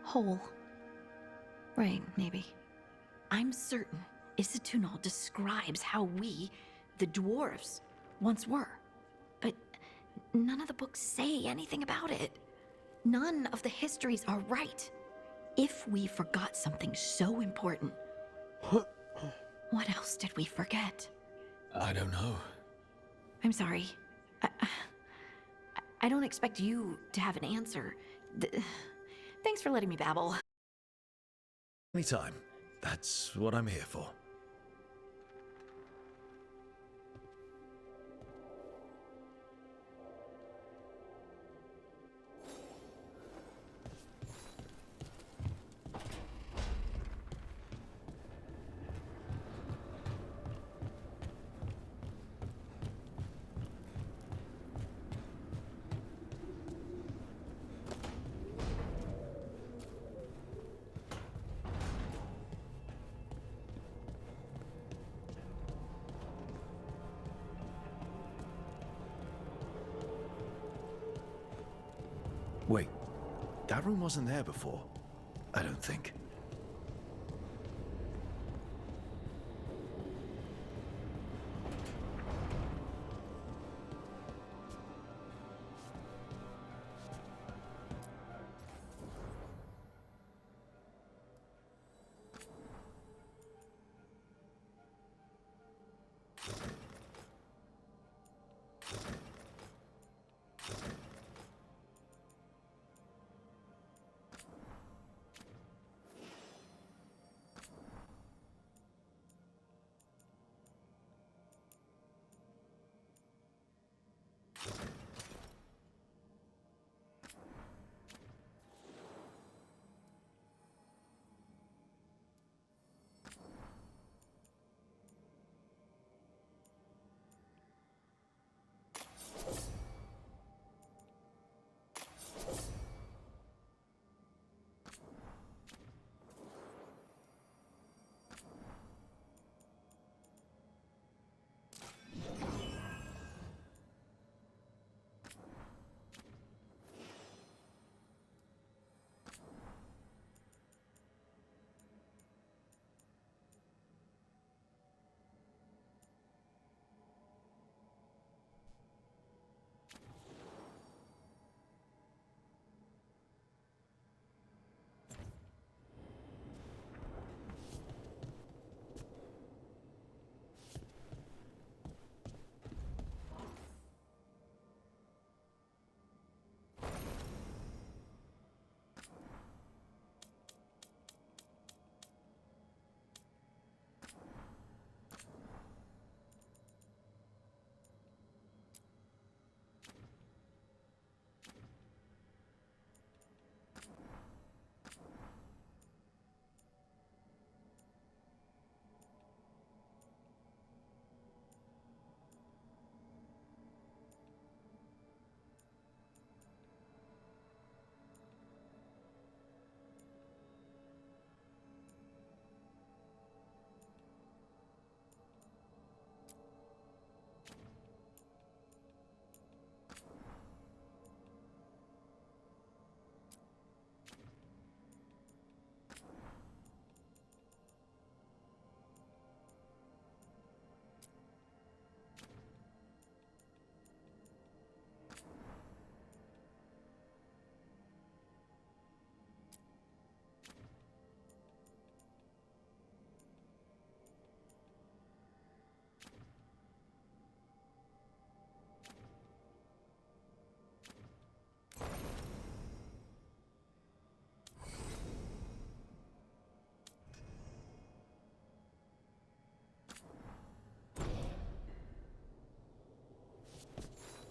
Hole. Right, maybe. I'm certain Isitunal describes how we, the dwarves, once were. But none of the books say anything about it. None of the histories are right. If we forgot something so important, what else did we forget? I don't know. I'm sorry. I don't expect you to have an answer. Thanks for letting me babble. Anytime. That's what I'm here for. Wait, that room wasn't there before. I don't think.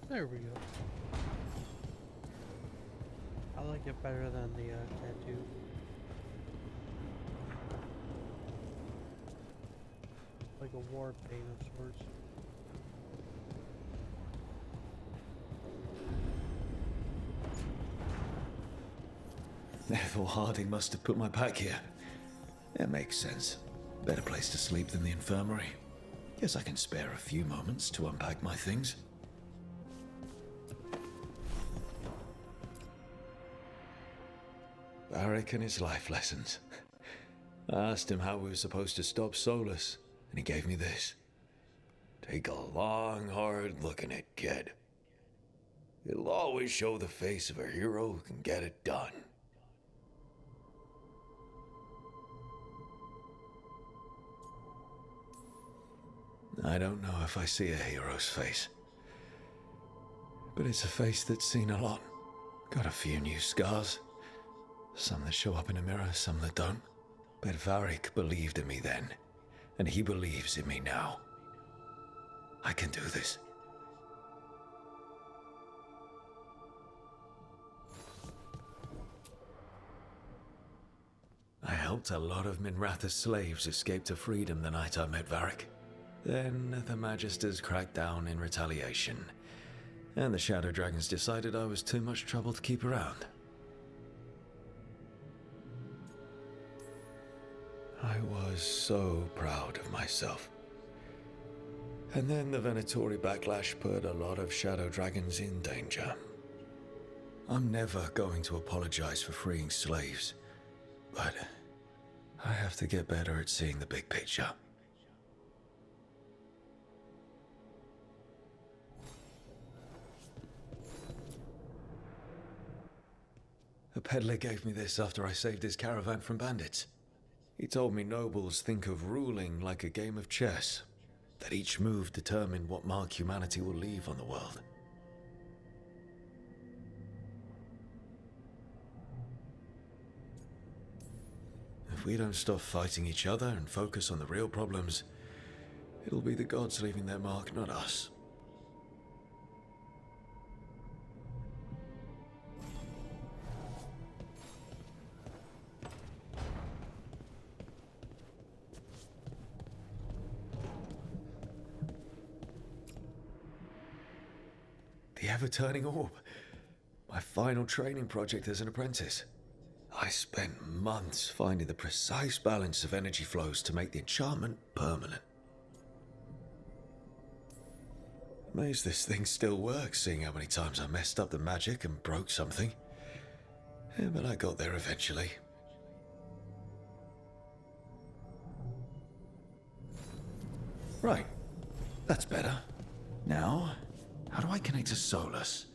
There we go. I like it better than the tattoo. Like a war paint of sorts. Therefore Harding must have put my pack here. It makes sense. Better place to sleep than the infirmary. Guess I can spare a few moments to unpack my things. Varric and his life lessons. I asked him how we were supposed to stop Solus, and he gave me this. Take a long, hard look at it, kid. It'll always show the face of a hero who can get it done. I don't know if I see a hero's face, but it's a face that's seen a lot. Got a few new scars. Some that show up in a mirror, some that don't. But Varric believed in me then, and he believes in me now. I can do this. I helped a lot of Minratha's slaves escape to freedom the night I met Varric. Then the Magisters cracked down in retaliation, and the Shadow Dragons decided I was too much trouble to keep around. I was so proud of myself. And then the Venatori backlash put a lot of Shadow Dragons in danger. I'm never going to apologize for freeing slaves, but I have to get better at seeing the big picture. A peddler gave me this after I saved his caravan from bandits. He told me nobles think of ruling like a game of chess, that each move determined what mark humanity will leave on the world. If we don't stop fighting each other and focus on the real problems, it'll be the gods leaving their mark, not us. The ever-turning orb. My final training project as an apprentice. I spent months finding the precise balance of energy flows to make the enchantment permanent. Amazed this thing still works, seeing how many times I messed up the magic and broke something. Yeah, but I got there eventually. Right. That's better. Now, how do I connect to Solus?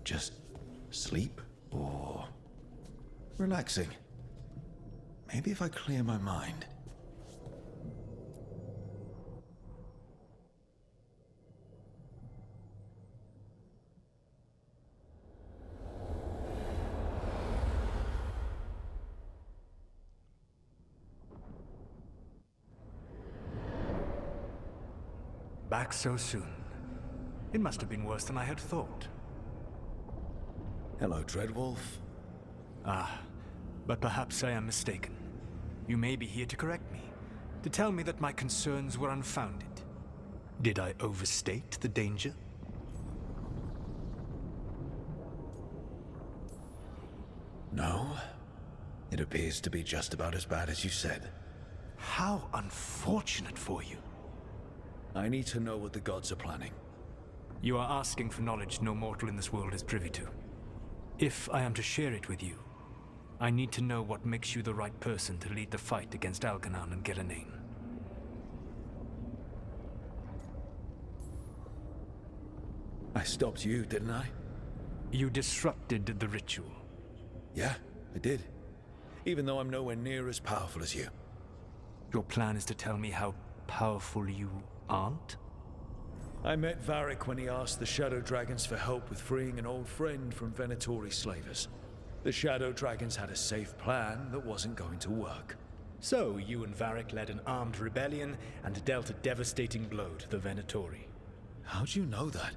Just sleep or relaxing? Maybe if I clear my mind. Back so soon. It must have been worse than I had thought. Hello, Dreadwolf. Ah, but perhaps I am mistaken. You may be here to correct me, to tell me that my concerns were unfounded. Did I overstate the danger? No. It appears to be just about as bad as you said. How unfortunate for you. I need to know what the gods are planning. You are asking for knowledge no mortal in this world is privy to. If I am to share it with you, I need to know what makes you the right person to lead the fight against Algernon and Geranean. I stopped you, didn't I? You disrupted the ritual. Yeah, I did. Even though I'm nowhere near as powerful as you. Your plan is to tell me how powerful you aren't? I met Varric when he asked the Shadow Dragons for help with freeing an old friend from Venatori slavers. The Shadow Dragons had a safe plan that wasn't going to work. So you and Varric led an armed rebellion and dealt a devastating blow to the Venatori. How'd you know that?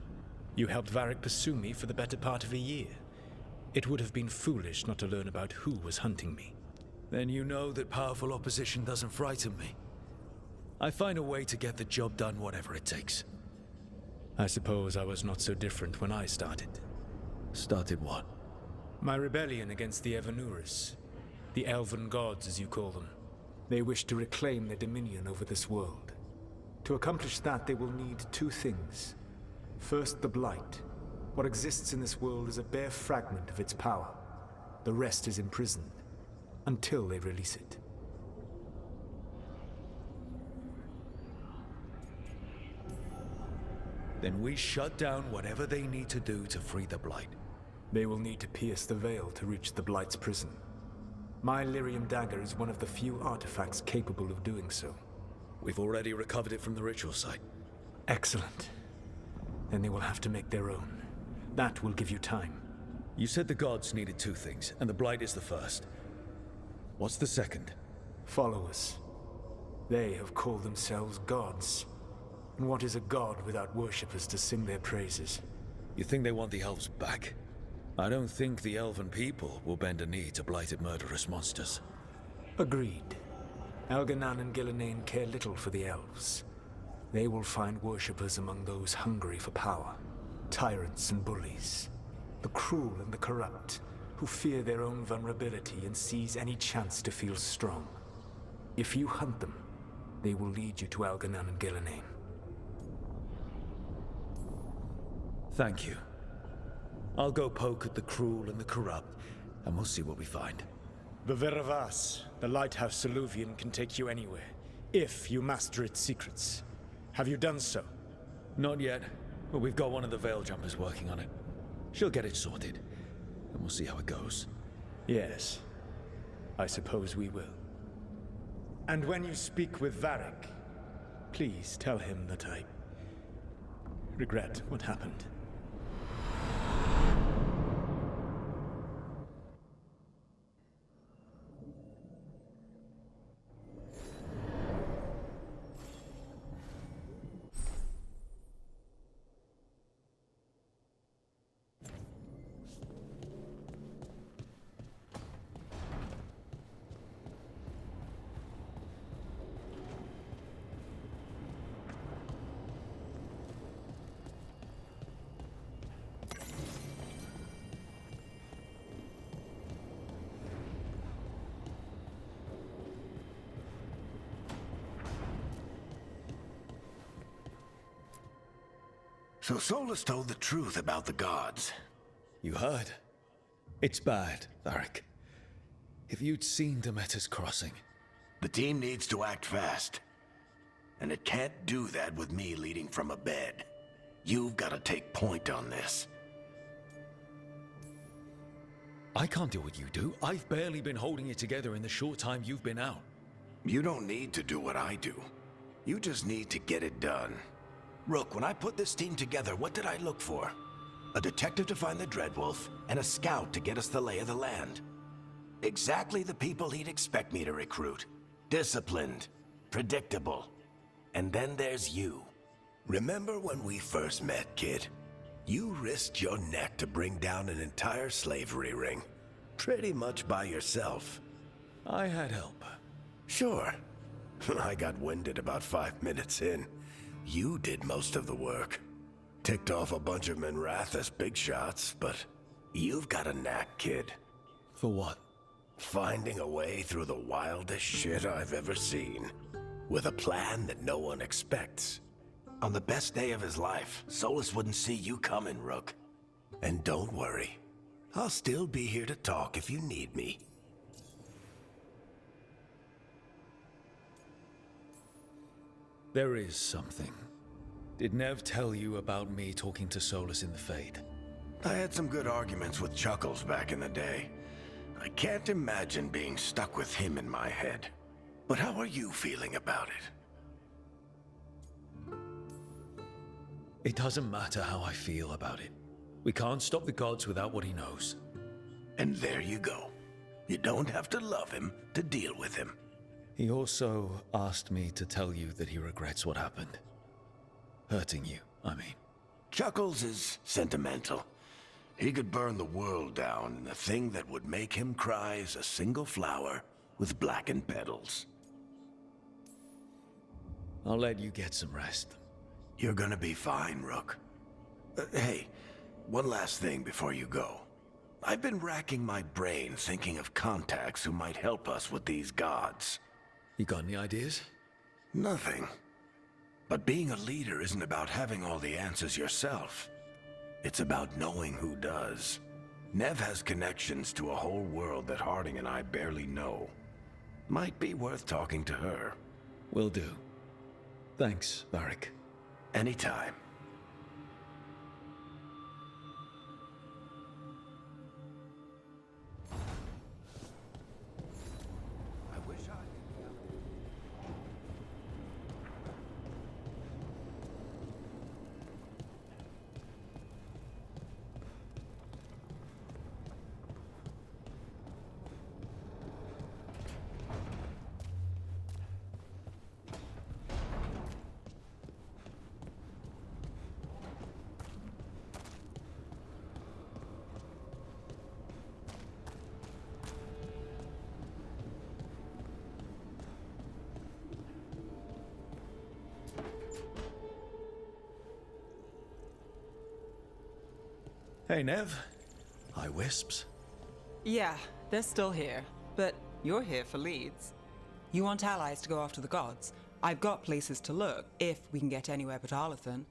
You helped Varric pursue me for the better part of a year. It would have been foolish not to learn about who was hunting me. Then you know that powerful opposition doesn't frighten me. I find a way to get the job done, whatever it takes. I suppose I was not so different when I started. Started what? My rebellion against the Evanuris. The elven gods, as you call them. They wish to reclaim their dominion over this world. To accomplish that, they will need two things. First, the Blight. What exists in this world is a bare fragment of its power. The rest is imprisoned until they release it. Then we shut down whatever they need to do to free the Blight. They will need to pierce the veil to reach the Blight's prison. My lyrium dagger is one of the few artifacts capable of doing so. We've already recovered it from the ritual site. Excellent. Then they will have to make their own. That will give you time. You said the gods needed two things, and the Blight is the first. What's the second? Followers. They have called themselves gods. And what is a god without worshippers to sing their praises? You think they want the elves back? I don't think the elven people will bend a knee to blighted murderous monsters. Agreed. Elganan and Gillenane care little for the elves. They will find worshippers among those hungry for power. Tyrants and bullies. The cruel and the corrupt, who fear their own vulnerability and seize any chance to feel strong. If you hunt them, they will lead you to Elganan and Gillenane. Thank you. I'll go poke at the cruel and the corrupt, and we'll see what we find. The Veravas, the lighthouse Soluvian, can take you anywhere, if you master its secrets. Have you done so? Not yet, but we've got one of the Veil Jumpers working on it. She'll get it sorted, and we'll see how it goes. Yes, I suppose we will. And when you speak with Varric, please tell him that I regret what happened. So Solus told the truth about the gods. You heard? It's bad, Varric. If you'd seen Demeter's crossing... The team needs to act fast. And it can't do that with me leading from a bed. You've got to take point on this. I can't do what you do. I've barely been holding it together in the short time you've been out. You don't need to do what I do. You just need to get it done. Rook, when I put this team together, what did I look for? A detective to find the Dreadwolf, and a scout to get us the lay of the land. Exactly the people he'd expect me to recruit. Disciplined, predictable. And then there's you. Remember when we first met, kid? You risked your neck to bring down an entire slavery ring. Pretty much by yourself. I had help. Sure. I got winded about 5 minutes in. You did most of the work. Ticked off a bunch of Minrathous big shots, but you've got a knack, kid. For what? Finding a way through the wildest shit I've ever seen. With a plan that no one expects. On the best day of his life, Solus wouldn't see you coming, Rook. And don't worry. I'll still be here to talk if you need me. There is something. Did Nev tell you about me talking to Solus in the Fade? I had some good arguments with Chuckles back in the day. I can't imagine being stuck with him in my head. But how are you feeling about it? It doesn't matter how I feel about it. We can't stop the gods without what he knows. And there you go. You don't have to love him to deal with him. He also asked me to tell you that he regrets what happened. Hurting you, I mean. Chuckles is sentimental. He could burn the world down, and the thing that would make him cry is a single flower with blackened petals. I'll let you get some rest. You're gonna be fine, Rook. Hey, one last thing before you go. I've been racking my brain thinking of contacts who might help us with these gods. You got any ideas? Nothing. But being a leader isn't about having all the answers yourself. It's about knowing who does. Nev has connections to a whole world that Harding and I barely know. Might be worth talking to her. Will do. Thanks, Varric. Anytime. I wish I... Hey, Nev. Hi, Wisps. Yeah, they're still here. But you're here for leads. You want allies to go after the gods? I've got places to look, if we can get anywhere but Arlathan.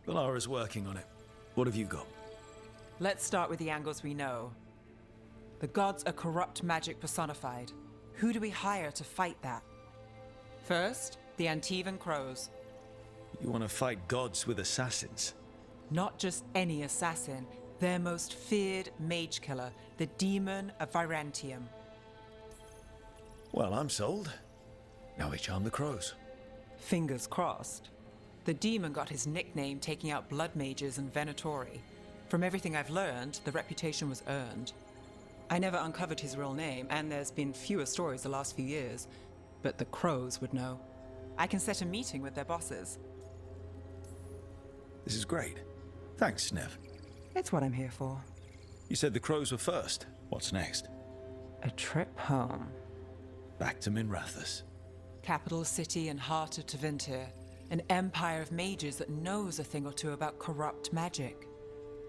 Valara's working on it. What have you got? Let's start with the angles we know. The gods are corrupt magic personified. Who do we hire to fight that? First, the Antivan Crows. You want to fight gods with assassins? Not just any assassin, their most feared mage killer, the Demon of Virantium. Well, I'm sold. Now we charm the crows. Fingers crossed. The demon got his nickname taking out blood mages and Venatori. From everything I've learned, the reputation was earned. I never uncovered his real name, and there's been fewer stories the last few years, but the crows would know. I can set a meeting with their bosses. This is great. Thanks, Nev. It's what I'm here for. You said the crows were first. What's next? A trip home. Back to Minrathous. Capital city and heart of Tevinter. An empire of mages that knows a thing or two about corrupt magic.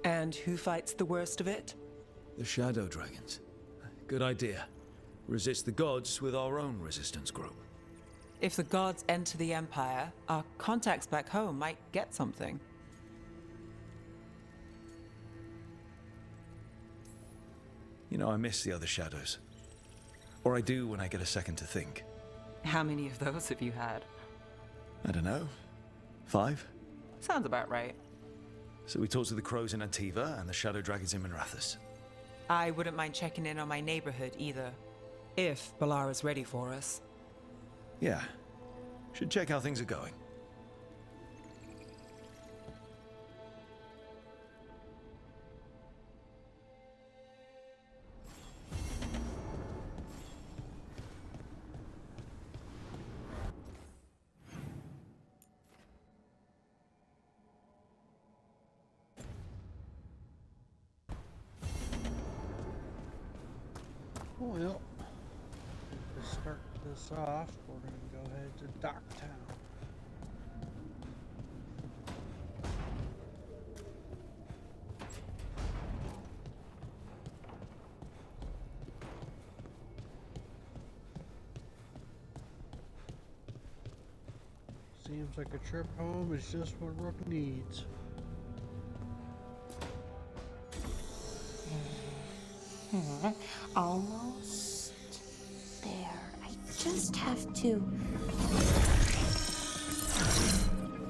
And who fights the worst of it? The Shadow Dragons. Good idea. Resist the gods with our own resistance group. If the gods enter the empire, our contacts back home might get something. You know, I miss the other shadows. Or I do when I get a second to think. How many of those have you had? I don't know. 5? Sounds about right. So we talked to the crows in Antiva and the Shadow Dragons in Minrathous. I wouldn't mind checking in on my neighborhood either. If Balara's ready for us. Yeah. Should check how things are going. Well, to start this off, we're going to go ahead to Docktown. Seems like a trip home is just what Rook needs. Almost there. I just have to.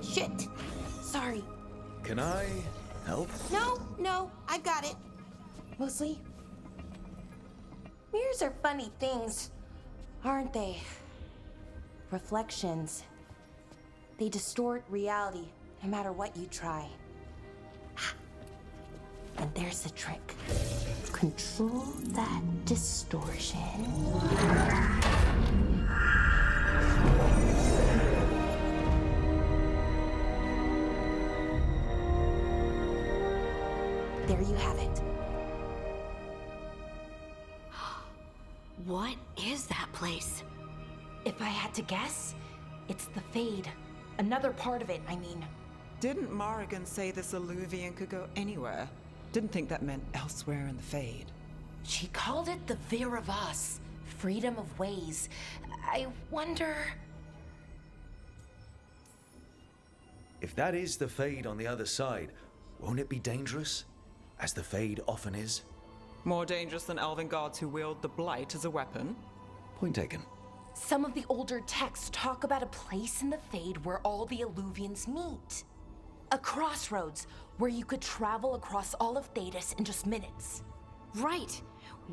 Shit! Sorry. Can I help? No, I got it. Mostly. Mirrors are funny things, aren't they? Reflections. They distort reality, no matter what you try. And there's the trick. Control that distortion. There you have it. What is that place? If I had to guess, it's the Fade. Another part of it, I mean. Didn't Morrigan say this Alluvian could go anywhere? Didn't think that meant elsewhere in the Fade. She called it the Vir of Us, freedom of ways. I wonder... If that is the Fade on the other side, won't it be dangerous? As the Fade often is? More dangerous than elven gods who wield the blight as a weapon? Point taken. Some of the older texts talk about a place in the Fade where all the Illuvians meet. A crossroads where you could travel across all of Thedas in just minutes. Right.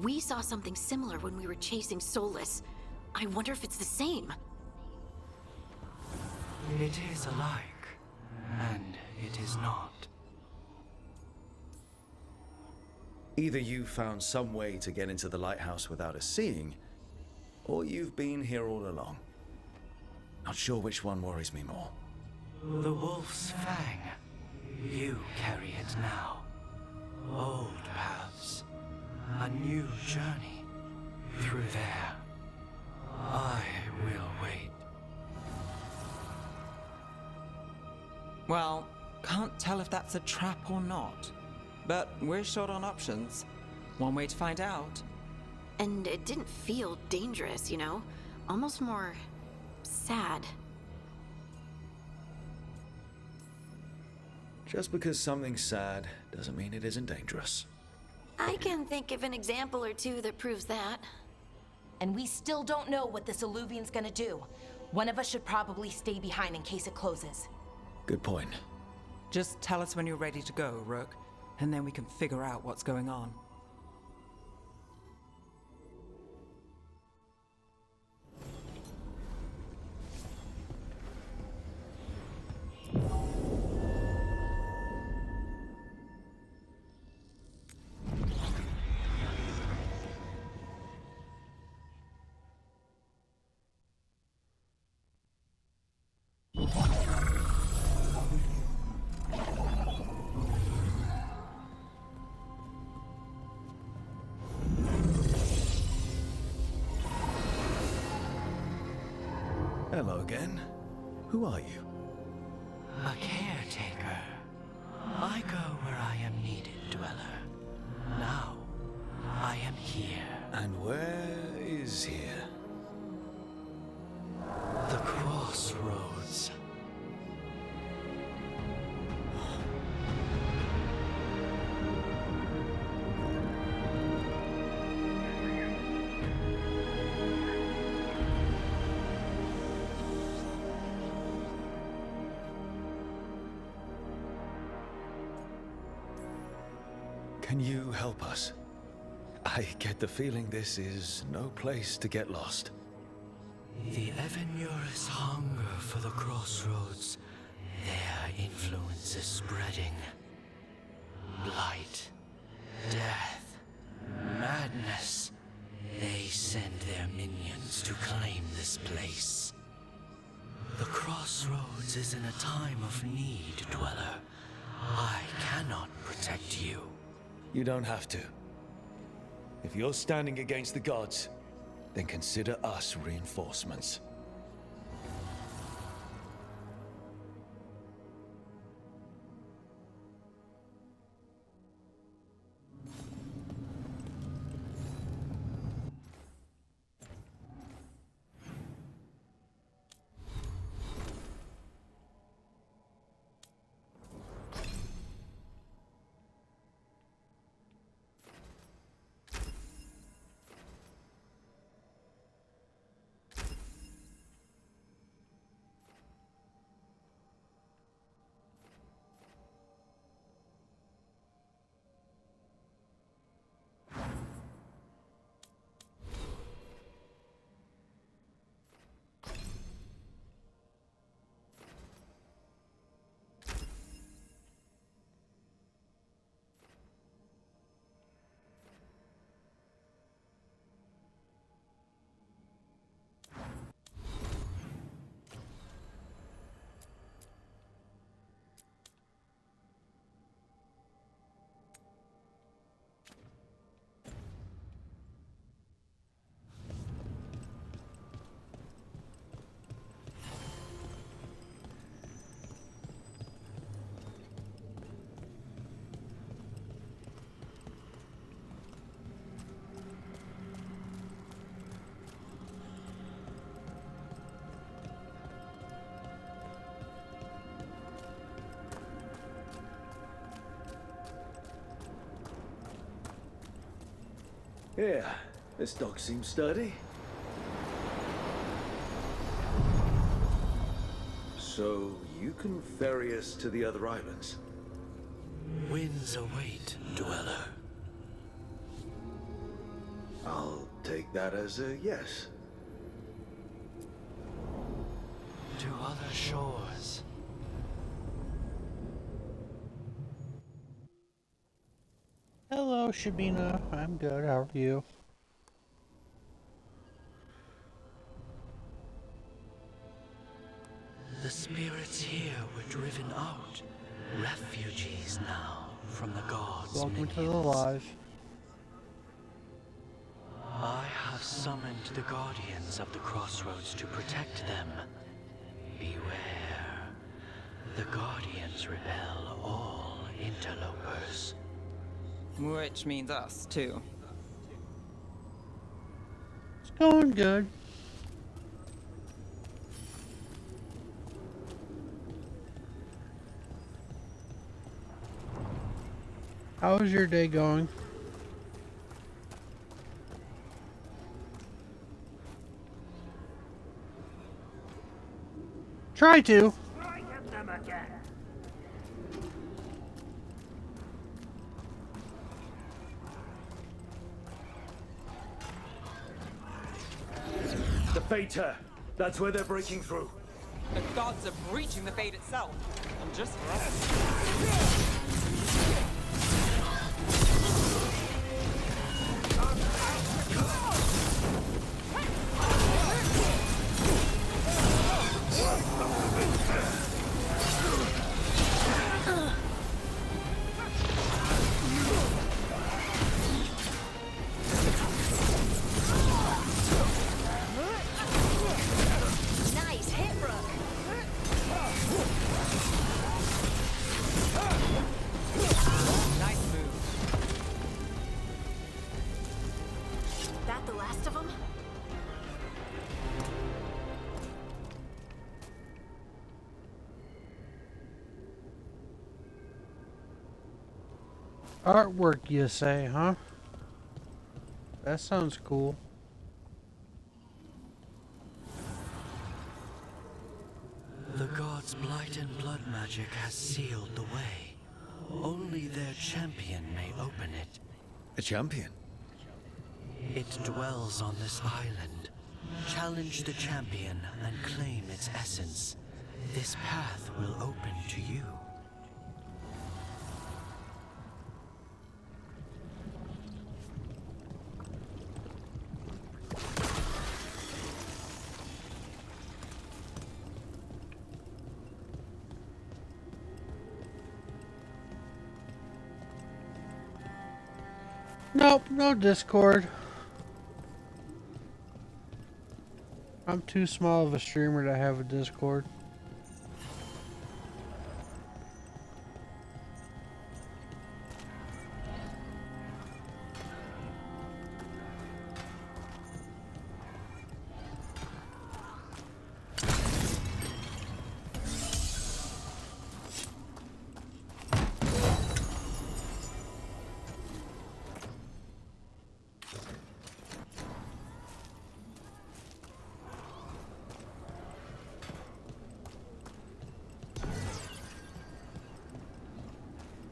We saw something similar when we were chasing Soulless. I wonder if it's the same. It is alike, and it is not. Either you found some way to get into the lighthouse without us seeing, or you've been here all along. Not sure which one worries me more. The Wolf's Fang. You carry it now. Old paths. A new journey. Through there. I will wait. Well, can't tell if that's a trap or not. But we're short on options. One way to find out. And it didn't feel dangerous, you know? Almost more sad. Just because something's sad doesn't mean it isn't dangerous. I can think of an example or two that proves that. And we still don't know what this Illuvian's gonna do. One of us should probably stay behind in case it closes. Good point. Just tell us when you're ready to go, Rook, and then we can figure out what's going on. Hello again. Who are you? A caretaker. I go where I am needed, Dweller. Now, I am here. And where is here? The crossroads. Can you help us? I get the feeling this is no place to get lost. The Evenurus hunger for the crossroads. Their influence is spreading. Blight, death, madness. They send their minions to claim this place. The crossroads is in a time of need, Dweller. I cannot protect you. You don't have to. If you're standing against the gods, then consider us reinforcements. Yeah, this dog seems sturdy. So, you can ferry us to the other islands? Winds await, dweller. I'll take that as a yes. To other shores. Hello, Shabina. I'm good. How are you? The spirits here were driven out. Refugees now from the gods' Welcome to the minions. live. I have summoned the guardians of the crossroads to protect them. Beware. The guardians repel all interlopers. Which means us, too. It's going good. How is your day going? Try to. The Fater! That's where they're breaking through. The gods are breaching the fate itself. I'm just ready. Nice hit, Rook. Nice move. That the last of them? Artwork, you say, huh? That sounds cool. The gods' blight and blood magic has sealed the way. Only their champion may open it. A champion? It dwells on this island. Challenge the champion and claim its essence. This path will open to you. Nope, no Discord. I'm too small of a streamer to have a Discord.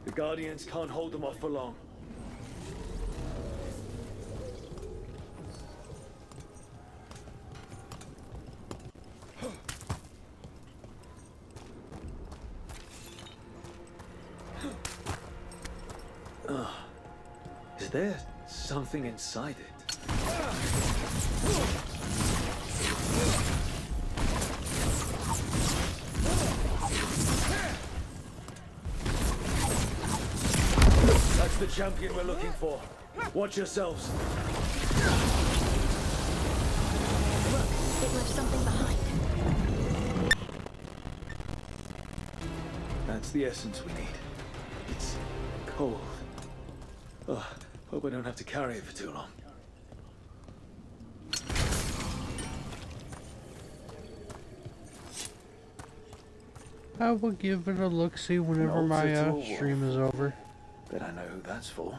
The Guardians can't hold them off for long. Is there something inside it? That's the champion we're looking for. Watch yourselves. Look, it left something behind. That's the essence we need. It's cold. Oh, hope I don't have to carry it for too long. I will give it a look-see whenever An my altar to a stream is over. Bet I know who that's for.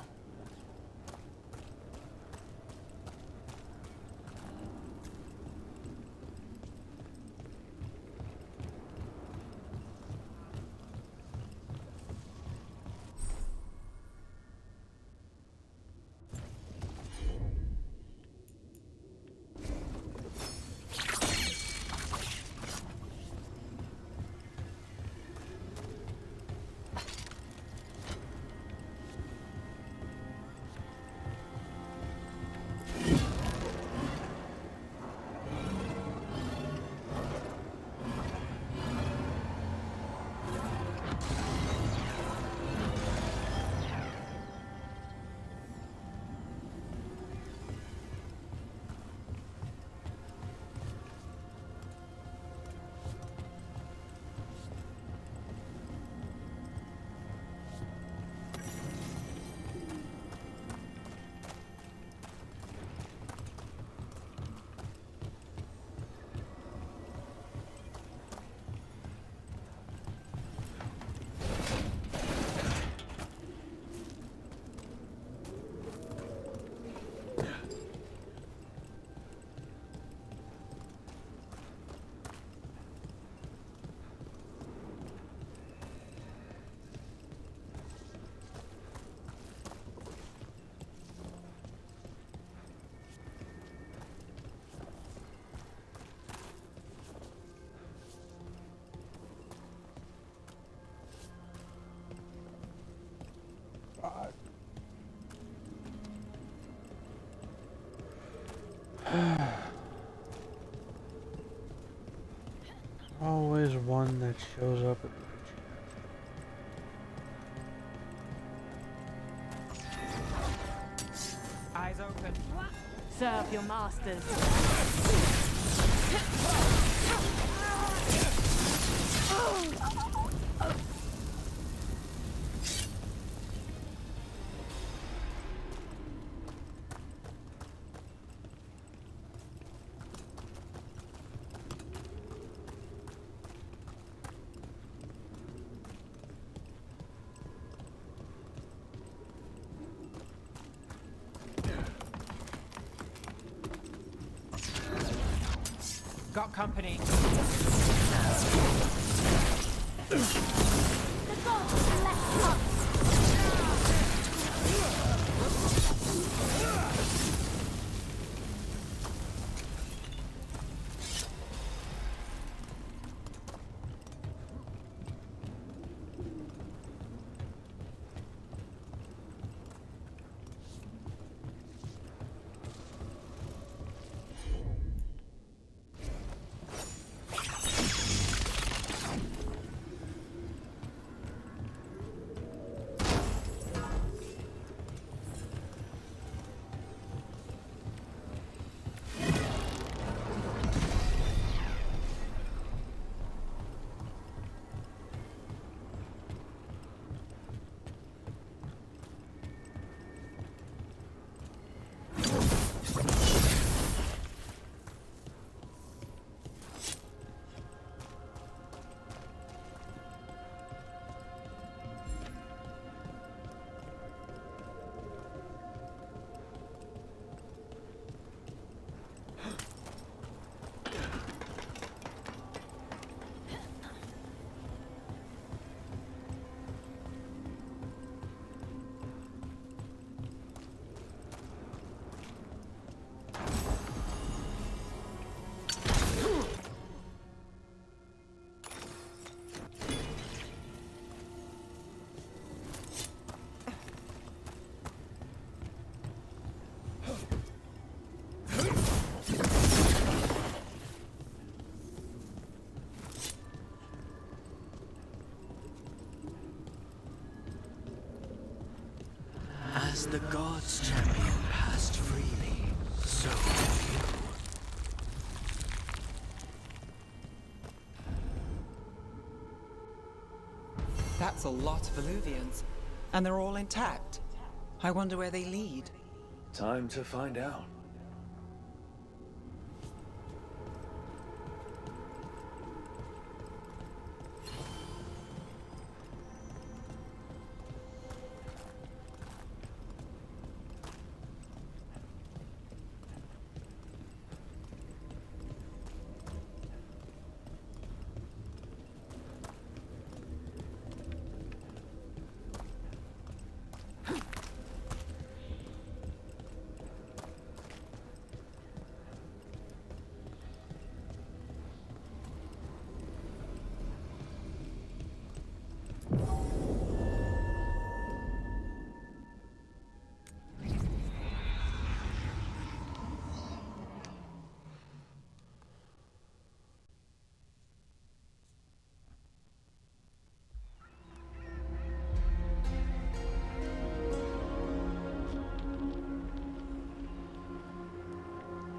Always one that shows up at Eyes open. Serve your masters. Got company. The gods bless us. As the gods' champion passed freely, so did you. That's a lot of Illuvians. And they're all intact. I wonder where they lead. Time to find out.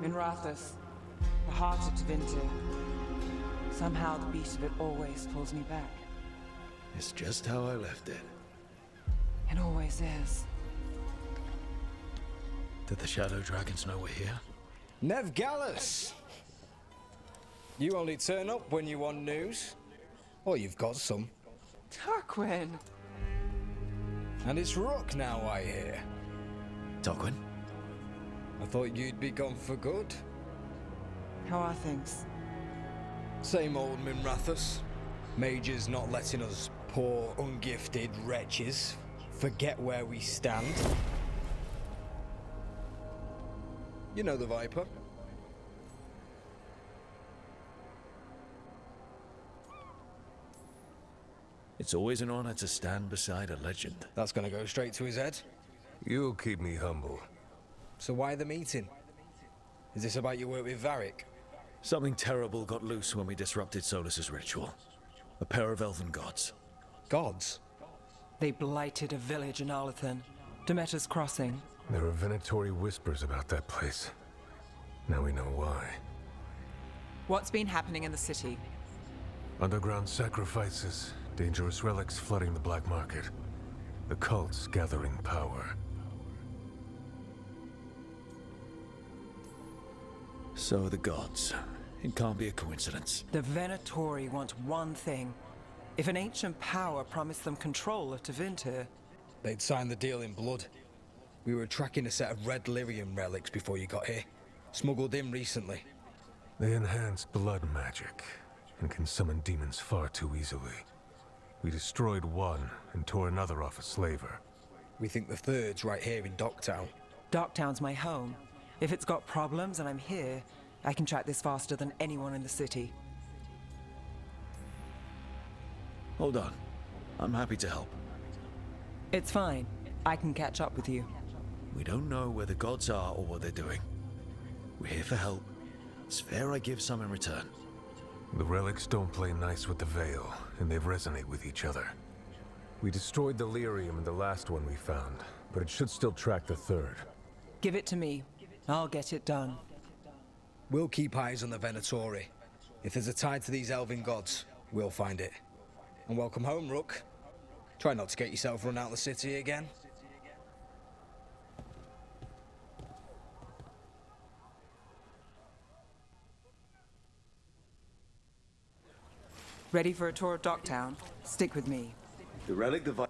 Minrathous, the heart of divinity. Somehow the beast of it always pulls me back. It's just how I left it. It always is. Did the Shadow Dragons know we're here? Nev Gallus! You only turn up when you want news. Or you've got some. Tarquin! And it's Rook now, I hear. Tarquin? I thought you'd be gone for good. How are things? Same old Minrathous. Mages not letting us poor, ungifted wretches forget where we stand. You know the Viper. It's always an honor to stand beside a legend. That's gonna go straight to his head. You'll keep me humble. So why the meeting? Is this about your work with Varric? Something terrible got loose when we disrupted Solus's ritual. A pair of elven gods. Gods? They blighted a village in Arlathan, Demeter's Crossing. There are Venatori whispers about that place. Now we know why. What's been happening in the city? Underground sacrifices, dangerous relics flooding the black market. The cults gathering power. So are the gods. It can't be a coincidence. The Venatori want one thing. If an ancient power promised them control of Tevinter, They'd signed the deal in blood. We were tracking a set of red lyrium relics before you got here. Smuggled in recently. They enhance blood magic and can summon demons far too easily. We destroyed one and tore another off a slaver. We think the third's right here in Docktown. Docktown's my home. If it's got problems and I'm here, I can track this faster than anyone in the city. Hold on. I'm happy to help. It's fine. I can catch up with you. We don't know where the gods are or what they're doing. We're here for help. It's fair I give some in return. The relics don't play nice with the Veil, and they resonate with each other. We destroyed the lyrium in the last one we found, but it should still track the third. Give it to me. I'll get it done. We'll keep eyes on the Venatori. If there's a tie to these elven gods, we'll find it. And welcome home, Rook. Try not to get yourself run out of the city again. Ready for a tour of Docktown? Stick with me. The relic device.